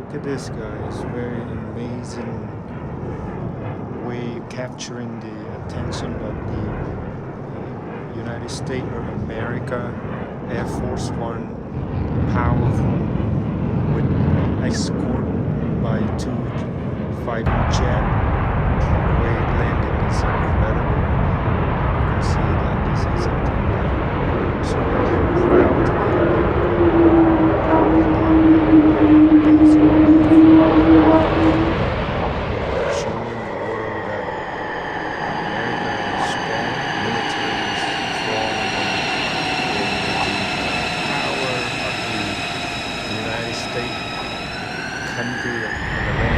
Look at this guy, it's very amazing way capturing the attention of the United States of America Air Force One, powerful with escort by two fighter jet. The way it landed is incredible. You can see that this is something that I'm so very proud to be it's so beautiful. Showing the world that America is strong, military is strong, and the power of the United States country of the land